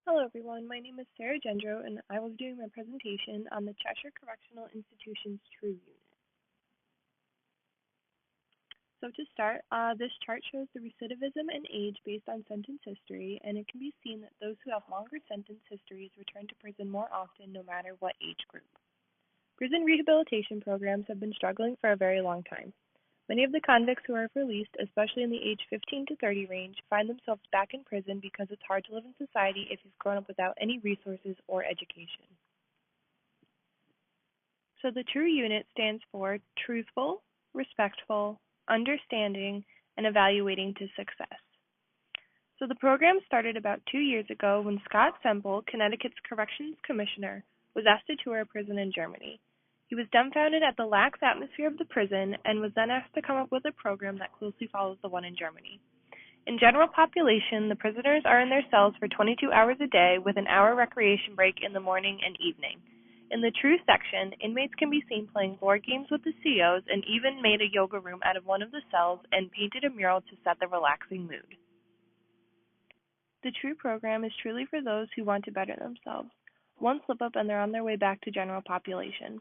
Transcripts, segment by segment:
Hello, everyone. My name is Sarah Gendro, and I will be doing my presentation on the Cheshire Correctional Institution's T.R.U.E unit. So to start, this chart shows the recidivism and age based on sentence history, and it can be seen that those who have longer sentence histories return to prison more often no matter what age group. Prison rehabilitation programs have been struggling for a very long time. Many of the convicts who are released, especially in the age 15 to 30 range, find themselves back in prison because it's hard to live in society if you've grown up without any resources or education. So the T.R.U.E unit stands for truthful, respectful, understanding, and evaluating to success. So the program started about 2 years ago when Scott Semple, Connecticut's corrections commissioner, was asked to tour a prison in Germany. He was dumbfounded at the lax atmosphere of the prison and was then asked to come up with a program that closely follows the one in Germany. In general population, the prisoners are in their cells for 22 hours a day with an hour recreation break in the morning and evening. In the T.R.U.E section, inmates can be seen playing board games with the COs and even made a yoga room out of one of the cells and painted a mural to set the relaxing mood. The T.R.U.E program is truly for those who want to better themselves. One slip up and they're on their way back to general population.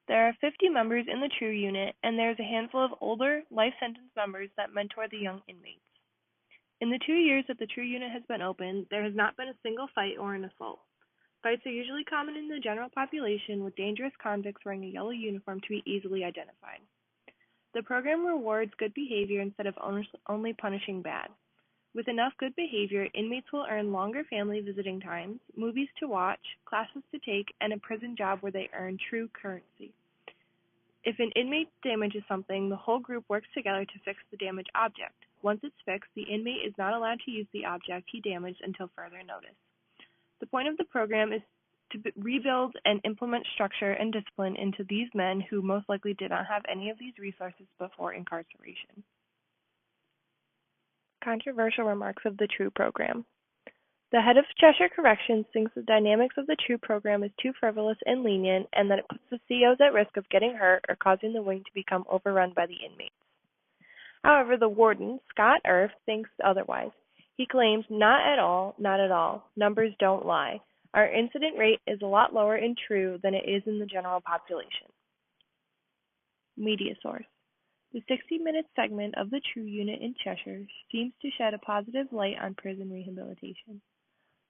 There are 50 members in the T.R.U.E unit, and there is a handful of older, life sentence members that mentor the young inmates. In the 2 years that the T.R.U.E unit has been open, there has not been a single fight or an assault. Fights are usually common in the general population, with dangerous convicts wearing a yellow uniform to be easily identified. The program rewards good behavior instead of only punishing bad. With enough good behavior, inmates will earn longer family visiting times, movies to watch, classes to take, and a prison job where they earn true currency. If an inmate damages something, the whole group works together to fix the damaged object. Once it's fixed, the inmate is not allowed to use the object he damaged until further notice. The point of the program is to rebuild and implement structure and discipline into these men who most likely did not have any of these resources before incarceration. Controversial remarks of the T.R.U.E program. The head of Cheshire Corrections thinks the dynamics of the T.R.U.E program is too frivolous and lenient, and that it puts the COs at risk of getting hurt or causing the wing to become overrun by the inmates. However, the warden, Scott Semple, thinks otherwise. He claims, not at all, not at all. Numbers don't lie. Our incident rate is a lot lower in T.R.U.E than it is in the general population. Media source. The 60-minute segment of the T.R.U.E unit in Cheshire seems to shed a positive light on prison rehabilitation.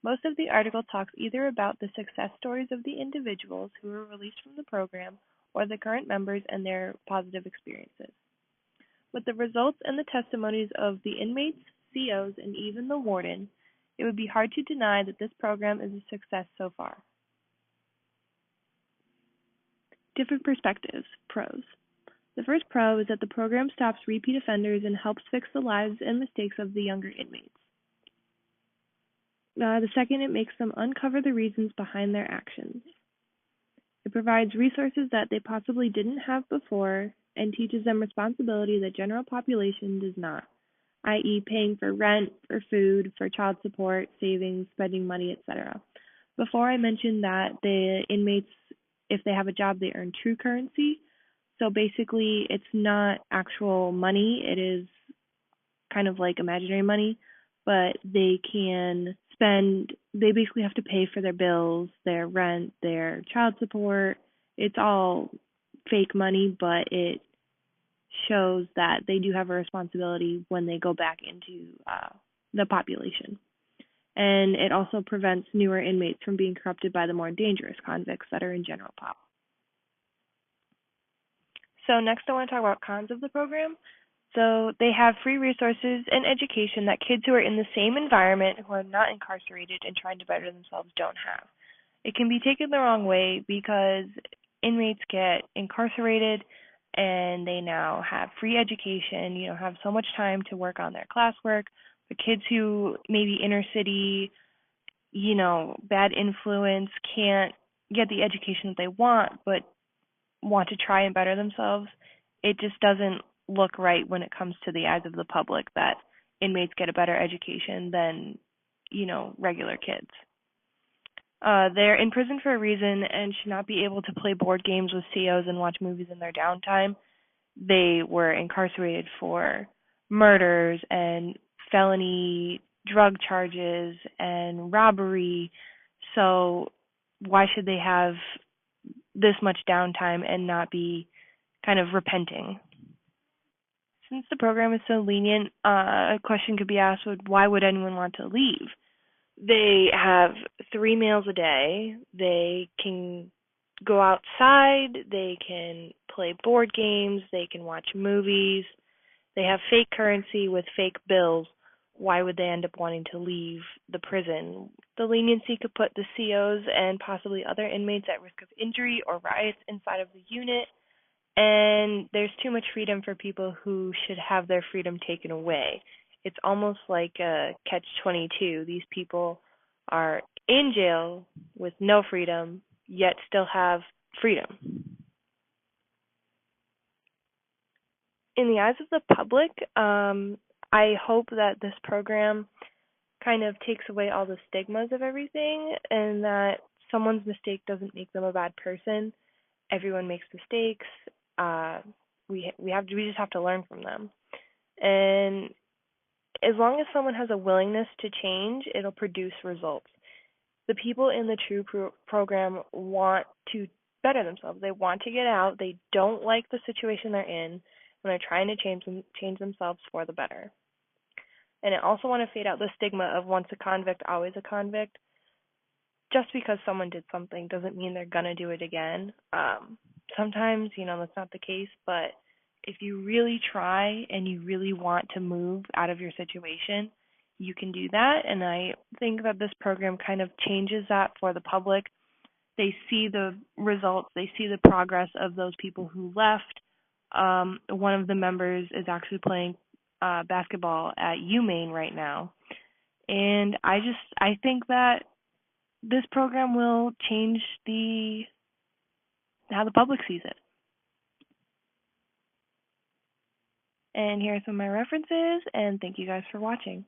Most of the article talks either about the success stories of the individuals who were released from the program or the current members and their positive experiences. With the results and the testimonies of the inmates, COs, and even the warden, it would be hard to deny that this program is a success so far. Different perspectives. Pros. The first pro is that the program stops repeat offenders and helps fix the lives and mistakes of the younger inmates. The second, it makes them uncover the reasons behind their actions. It provides resources that they possibly didn't have before and teaches them responsibility that general population does not, i.e. paying for rent, for food, for child support, savings, spending money, etc. Before I mentioned that the inmates, if they have a job, they earn true currency. So basically, it's not actual money. It is kind of like imaginary money, but they basically have to pay for their bills, their rent, their child support. It's all fake money, but it shows that they do have a responsibility when they go back into the population. And it also prevents newer inmates from being corrupted by the more dangerous convicts that are in general pop. So next I want to talk about cons of the program. So they have free resources and education that kids who are in the same environment, who are not incarcerated and trying to better themselves, don't have. It can be taken the wrong way because inmates get incarcerated and they now have free education, have so much time to work on their classwork. The kids who maybe inner city, bad influence, can't get the education that they want, but want to try and better themselves. It just doesn't look right when it comes to the eyes of the public that inmates get a better education than, regular kids. They're in prison for a reason and should not be able to play board games with COs and watch movies in their downtime. They were incarcerated for murders and felony drug charges and robbery. So why should they have this much downtime and not be kind of repenting? Since the program is so lenient, a question could be asked, why would anyone want to leave? They have 3 meals a day. They can go outside. They can play board games. They can watch movies. They have fake currency with fake bills. Why would they end up wanting to leave the prison? The leniency could put the COs and possibly other inmates at risk of injury or riots inside of the unit, and there's too much freedom for people who should have their freedom taken away. It's almost like a catch-22. These people are in jail with no freedom, yet still have freedom. In the eyes of the public, I hope that this program kind of takes away all the stigmas of everything, and that someone's mistake doesn't make them a bad person. Everyone makes mistakes. Uh, we just have to learn from them. And as long as someone has a willingness to change, it'll produce results. The people in the T.R.U.E program want to better themselves. They want to get out. They don't like the situation they're in, and they're trying to change themselves for the better. And I also want to fade out the stigma of once a convict, always a convict. Just because someone did something doesn't mean they're gonna do it again. Sometimes, that's not the case, but if you really try and you really want to move out of your situation, you can do that. And I think that this program kind of changes that for the public. They see the results, they see the progress of those people who left. One of the members is actually playing basketball at UMaine right now. And I think that this program will change how the public sees it. And here are some of my references, and thank you guys for watching.